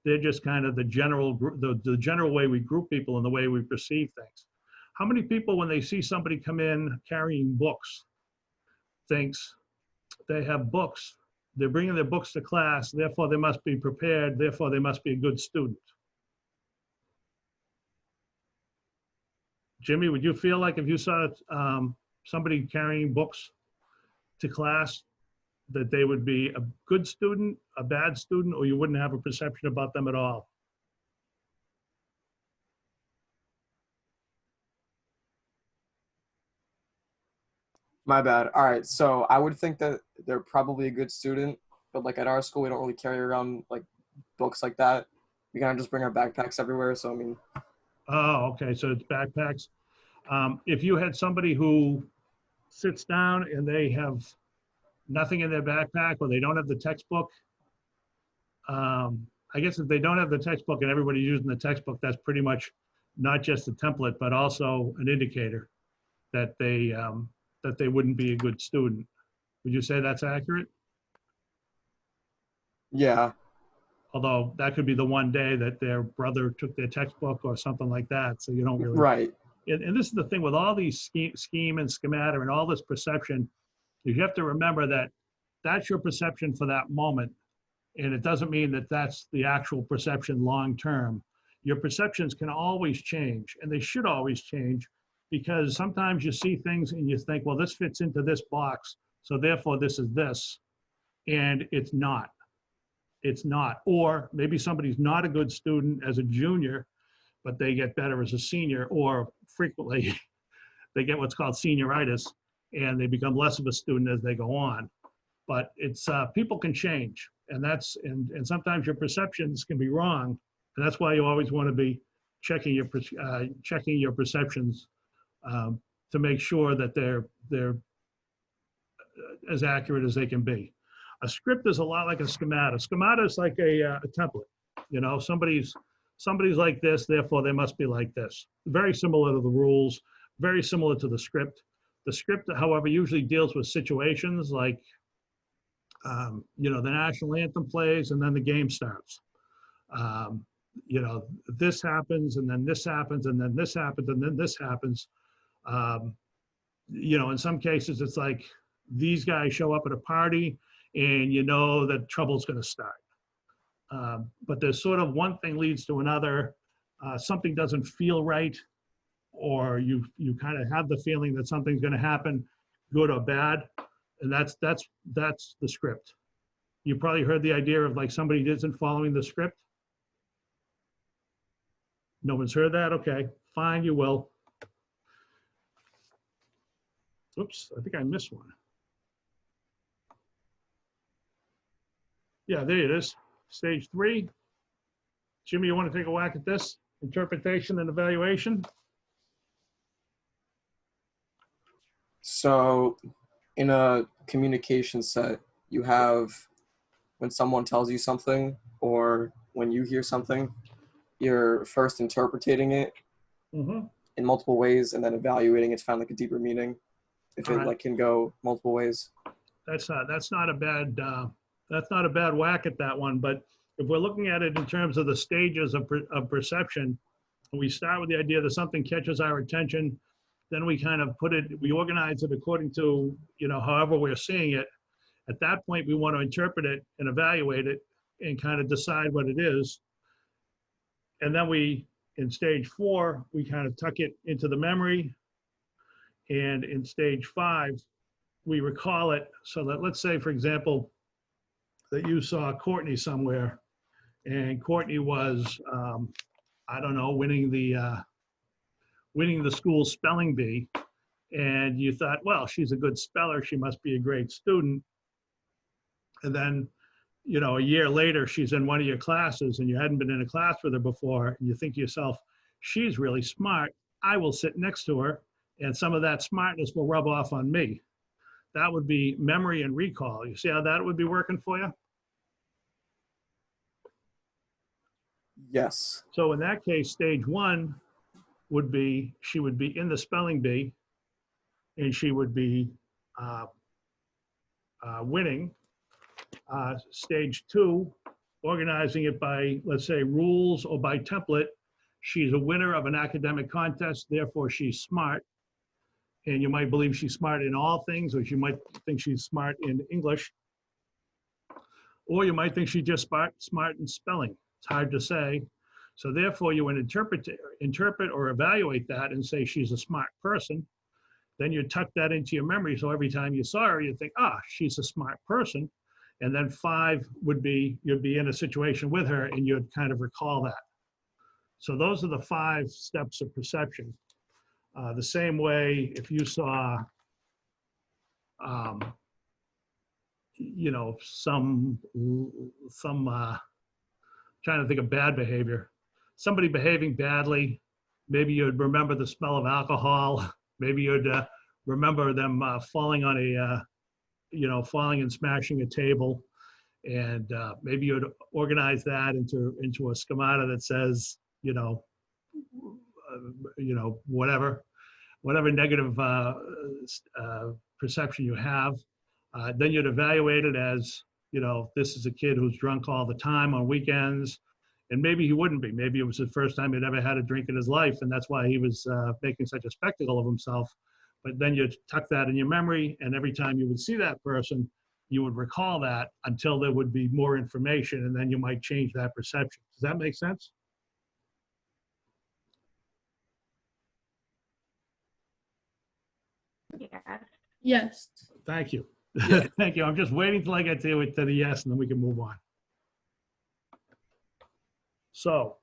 They're just kind of the general way we group people and the way we perceive things. How many people, when they see somebody come in carrying books, thinks they have books, they're bringing their books to class, therefore they must be prepared, therefore they must be a good student? Jimmy, would you feel like if you saw somebody carrying books to class, that they would be a good student, a bad student, or you wouldn't have a perception about them at all? My bad. All right, so I would think that they're probably a good student, but like at our school, we don't really carry around like books like that. We kind of just bring our backpacks everywhere. So I mean. Oh, okay. So it's backpacks. If you had somebody who sits down and they have nothing in their backpack, or they don't have the textbook, I guess if they don't have the textbook and everybody's using the textbook, that's pretty much not just a template, but also an indicator that they wouldn't be a good student. Would you say that's accurate? Yeah. Although that could be the one day that their brother took their textbook or something like that. So you don't really. Right. And this is the thing with all these scheme and schemata and all this perception, you have to remember that that's your perception for that moment. And it doesn't mean that that's the actual perception long-term. Your perceptions can always change, and they should always change, because sometimes you see things and you think, well, this fits into this box, so therefore this is this, and it's not. It's not. Or maybe somebody's not a good student as a junior, but they get better as a senior, or frequently they get what's called senioritis, and they become less of a student as they go on. But it's people can change, and and sometimes your perceptions can be wrong, and that's why you always want to be checking your perceptions to make sure that they're as accurate as they can be. A script is a lot like a schemata. Schemata is like a template. Somebody's like this, therefore they must be like this. Very similar to the rules, very similar to the script. The script, however, usually deals with situations like, the national anthem plays and then the game starts. This happens and then this happens and then this happens and then this happens. In some cases it's like these guys show up at a party and that trouble's going to start. But there's sort of one thing leads to another. Something doesn't feel right, or you kind of have the feeling that something's going to happen, good or bad, and that's the script. You probably heard the idea of like somebody isn't following the script. No one's heard that? Okay, fine, you will. Oops, I think I missed one. Yeah, there it is. Stage 3. Jimmy, you want to take a whack at this? Interpretation and evaluation? So in a communication set, you have when someone tells you something or when you hear something, you're first interpreting it in multiple ways and then evaluating it to find like a deeper meaning. If it like can go multiple ways. That's not a bad whack at that one. But if we're looking at it in terms of the stages of perception, we start with the idea that something catches our attention, then we kind of we organize it according to, however we're seeing it. At that point, we want to interpret it and evaluate it and kind of decide what it is. And then in stage 4, we kind of tuck it into the memory. And in stage 5, we recall it so that, let's say, for example, that you saw Courtney somewhere, and Courtney was, I don't know, winning the school spelling bee, and you thought, well, she's a good speller, she must be a great student. And then, you know, a year later, she's in one of your classes and you hadn't been in a class with her before, and you think to yourself, she's really smart. I will sit next to her, and some of that smartness will rub off on me. That would be memory and recall. You see how that would be working for you? Yes. So in that case, stage one would be, she would be in the spelling bee, and she would be winning. Stage two, organizing it by, let's say, rules or by template. She's a winner of an academic contest, therefore she's smart. And you might believe she's smart in all things, or you might think she's smart in English. Or you might think she's just smart in spelling. It's hard to say. So therefore you would interpret or evaluate that and say she's a smart person. Then you tuck that into your memory. So every time you saw her, you think, she's a smart person. And then 5 would be, you'd be in a situation with her and you'd kind of recall that. So those are the 5 steps of perception. The same way, if you saw, you know, some trying to think of bad behavior, somebody behaving badly, maybe you'd remember the smell of alcohol, maybe you'd remember them falling on a, you know, falling and smashing a table, and maybe you'd organize that into a schemata that says, you know, whatever negative perception you have. Then you'd evaluate it as, you know, this is a kid who's drunk all the time on weekends, and maybe he wouldn't be. Maybe it was the first time he'd ever had a drink in his life, and that's why he was making such a spectacle of himself. But then you'd tuck that in your memory, and every time you would see that person, you would recall that until there would be more information, and then you might change that perception. Does that make sense? Yeah. Yes. Thank you. Thank you. I'm just waiting till I get to the yes, and then we can move on. So,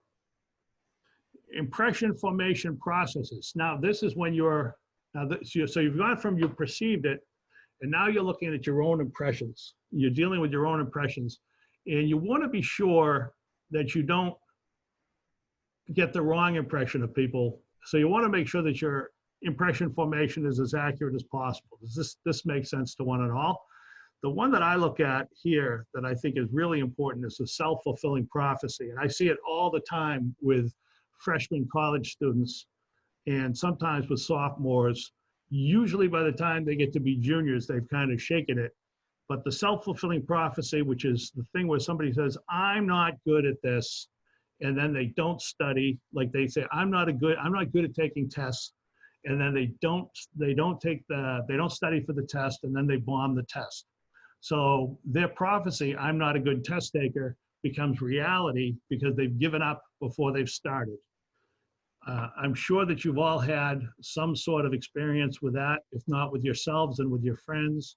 impression formation processes. Now, this is when you're, so you've gone from you perceived it, and now you're looking at your own impressions. You're dealing with your own impressions, and you want to be sure that you don't get the wrong impression of people. So you want to make sure that your impression formation is as accurate as possible. Does this make sense to one and all? The one that I look at here that I think is really important is the self-fulfilling prophecy. And I see it all the time with freshman college students and sometimes with sophomores. Usually by the time they get to be juniors, they've kind of shaken it. But the self-fulfilling prophecy, which is the thing where somebody says, I'm not good at this, and then they don't study, like they say, I'm not good at taking tests, and then they don't study for the test, and then they bomb the test. So their prophecy, I'm not a good test taker, becomes reality because they've given up before they've started. I'm sure that you've all had some sort of experience with that, if not with yourselves and with your friends.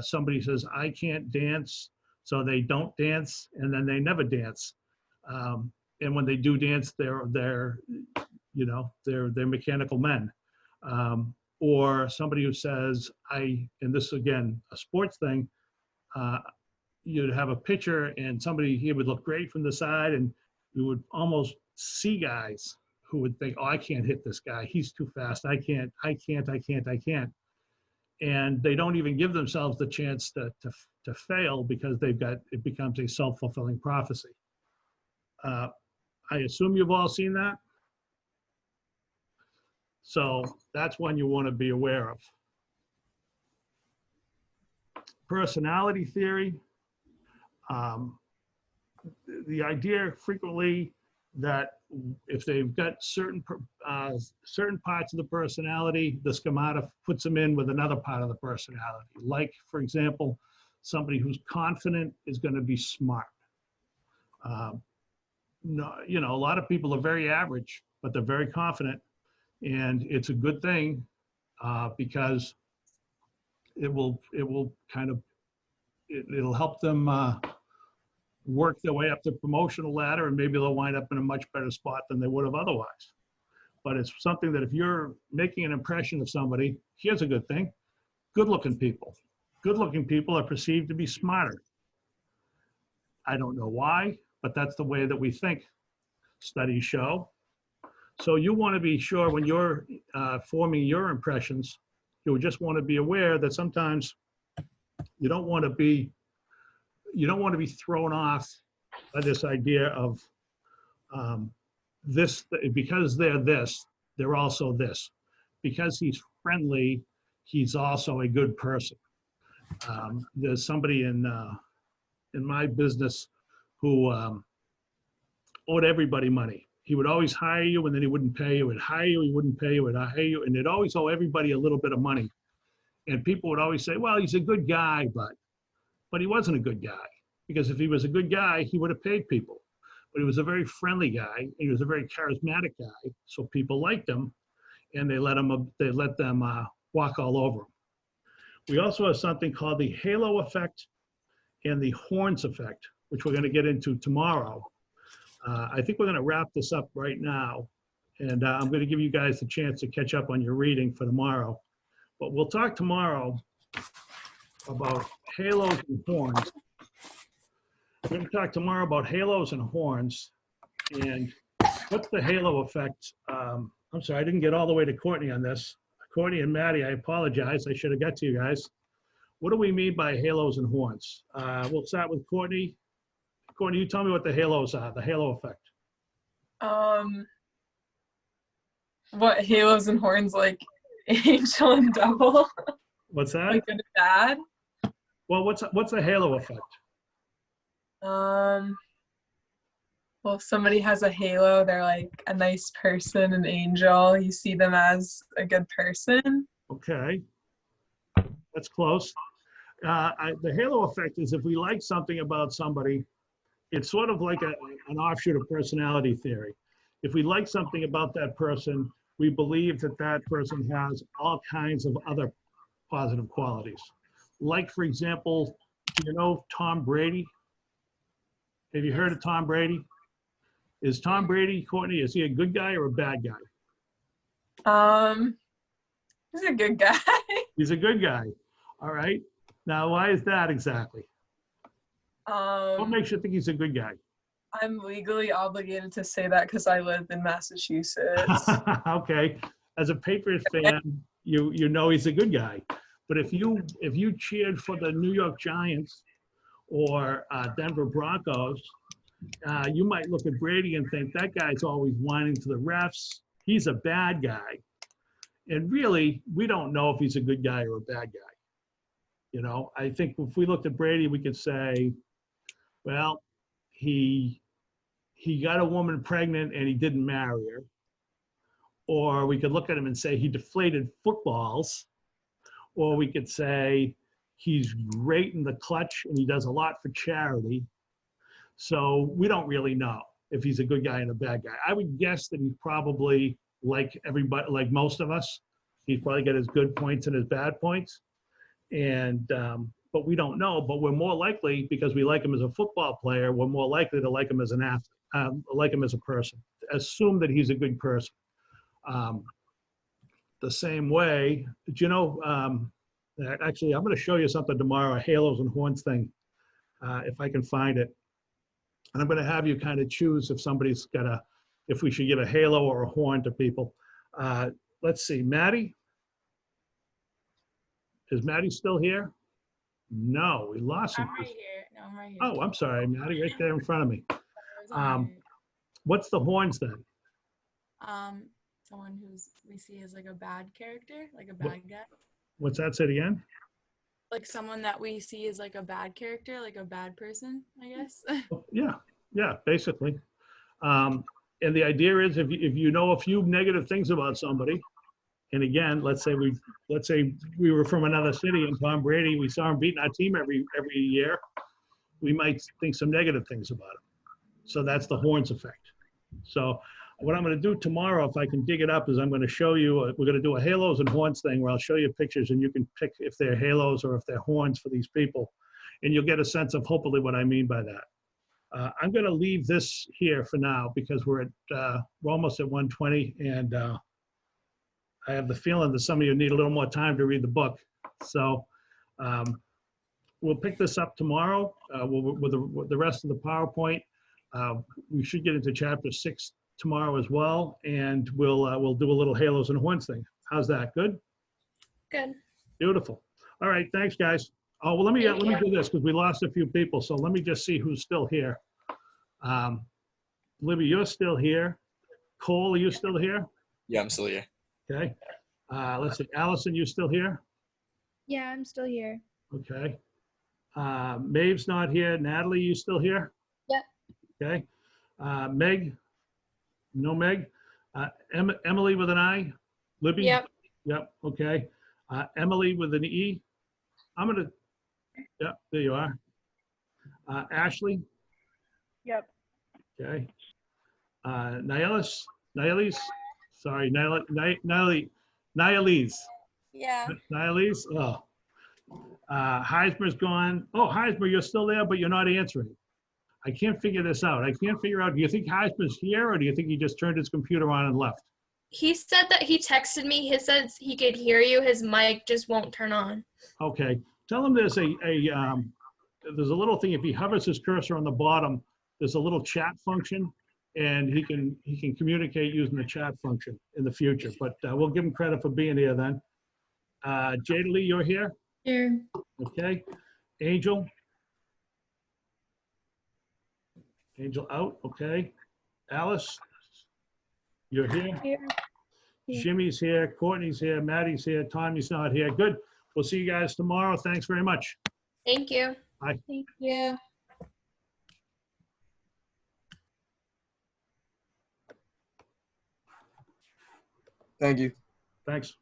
Somebody says, I can't dance, so they don't dance, and then they never dance. And when they do dance, they're mechanical men. Or somebody who says, and this again, a sports thing, you'd have a pitcher and he would look great from the side, and you would almost see guys who would think, oh, I can't hit this guy. He's too fast. I can't. And they don't even give themselves the chance to fail because it becomes a self-fulfilling prophecy. I assume you've all seen that. So that's one you want to be aware of. Personality theory. The idea frequently that if they've got certain parts of the personality, the schemata puts them in with another part of the personality. Like, for example, somebody who's confident is going to be smart. No, you know, a lot of people are very average, but they're very confident. And it's a good thing because it'll help them work their way up the promotional ladder, and maybe they'll wind up in a much better spot than they would have otherwise. But it's something that if you're making an impression of somebody, here's a good thing. Good-looking people. Good-looking people are perceived to be smarter. I don't know why, but that's the way that we think, studies show. So you want to be sure when you're forming your impressions, you just want to be aware that sometimes you don't want to be thrown off by this idea of this, because they're this, they're also this. Because he's friendly, he's also a good person. There's somebody in my business who owed everybody money. He would always hire you and then he wouldn't pay you. He'd hire you, he wouldn't pay you, he'd hire you, and he'd always owe everybody a little bit of money. And people would always say, well, he's a good guy, but he wasn't a good guy. Because if he was a good guy, he would have paid people. But he was a very friendly guy. He was a very charismatic guy. So people liked him, and they let them walk all over him. We also have something called the halo effect and the horns effect, which we're going to get into tomorrow. I think we're going to wrap this up right now, and I'm going to give you guys the chance to catch up on your reading for tomorrow. But we'll talk tomorrow about halos and horns. We're going to talk tomorrow about halos and horns, and what's the halo effect? I'm sorry, I didn't get all the way to Courtney on this. Courtney and Maddie, I apologize. I should have got to you guys. What do we mean by halos and horns? We'll start with Courtney. Courtney, you tell me what the halos are, the halo effect. What halos and horns, like angel and devil? What's that? Like good and bad? Well, what's a halo effect? Well, if somebody has a halo, they're like a nice person, an angel. You see them as a good person. Okay, that's close. The halo effect is if we like something about somebody, it's sort of like an offshoot of personality theory. If we like something about that person, we believe that that person has all kinds of other positive qualities. Like, for example, do you know Tom Brady? Have you heard of Tom Brady? Is Tom Brady, Courtney, is he a good guy or a bad guy? He's a good guy. He's a good guy. All right. Now, why is that exactly? What makes you think he's a good guy? I'm legally obligated to say that because I live in Massachusetts. Okay. As a Patriots fan, you know he's a good guy. But if you cheered for the New York Giants or Denver Broncos, you might look at Brady and think that guy's always whining to the refs. He's a bad guy. And really, we don't know if he's a good guy or a bad guy. You know, I think if we looked at Brady, we could say, well, he got a woman pregnant and he didn't marry her. Or we could look at him and say he deflated footballs. Or we could say he's great in the clutch and he does a lot for charity. So we don't really know if he's a good guy and a bad guy. I would guess that he's probably like everybody, like most of us. He's probably got his good points and his bad points. And but we don't know. But we're more likely, because we like him as a football player, we're more likely to like him as an athlete, like him as a person. Assume that he's a good person. The same way, do you know? Actually, I'm going to show you something tomorrow, a halos and horns thing, if I can find it. And I'm going to have you kind of choose if we should give a halo or a horn to people. Let's see, Maddie. Is Maddie still here? No, we lost him. I'm right here. No, I'm right here. Oh, I'm sorry, Maddie, right there in front of me. What's the horns then? Someone we see as like a bad character, like a bad guy. What's that, say it again? Like someone that we see as like a bad character, like a bad person, I guess. Yeah, basically. And the idea is if you know a few negative things about somebody, and again, let's say we were from another city and Tom Brady, we saw him beating our team every year, we might think some negative things about him. So that's the horns effect. So what I'm going to do tomorrow, if I can dig it up, is I'm going to show you, we're going to do a halos and horns thing where I'll show you pictures and you can pick if they're halos or if they're horns for these people. And you'll get a sense of hopefully what I mean by that. I'm going to leave this here for now because we're almost at 1:20, and I have the feeling that some of you need a little more time to read the book. So we'll pick this up tomorrow with the rest of the PowerPoint. We should get into chapter 6 tomorrow as well, and we'll do a little halos and horns thing. How's that? Good? Good. Beautiful. All right, thanks, guys. Oh, well, let me Thank you. do this because we lost a few people. So let me just see who's still here. Libby, you're still here. Cole, are you still here? Yeah, I'm still here. Okay. Let's see. Allison, you still here? Yeah, I'm still here. Okay. Maeve's not here. Natalie, you still here? Yep. Okay. Meg? No Meg? Emily with an I? Libby? Yep. Yep. Okay. Emily with an E? I'm going to, yep, there you are. Ashley? Yep. Okay. Nihilus? Sorry, Nihilese. Yeah. Nihilese? Oh. Heismer's gone. Oh, Heismer, you're still there, but you're not answering. I can't figure this out. I can't figure out, do you think Heismer's here or do you think he just turned his computer on and left? He said that he texted me. He says he could hear you. His mic just won't turn on. Okay. Tell him there's there's a little thing, if he hovers his cursor on the bottom, there's a little chat function, and he can communicate using the chat function in the future. But we'll give him credit for being here then. Jada Lee, you're here? Here. Okay. Angel? Angel out, okay. Alice? You're here? Here. Here. Jimmy's here, Courtney's here, Maddie's here, Tommy's not here. Good. We'll see you guys tomorrow. Thanks very much. Thank you. Bye. Thank you. Thank you. Thanks.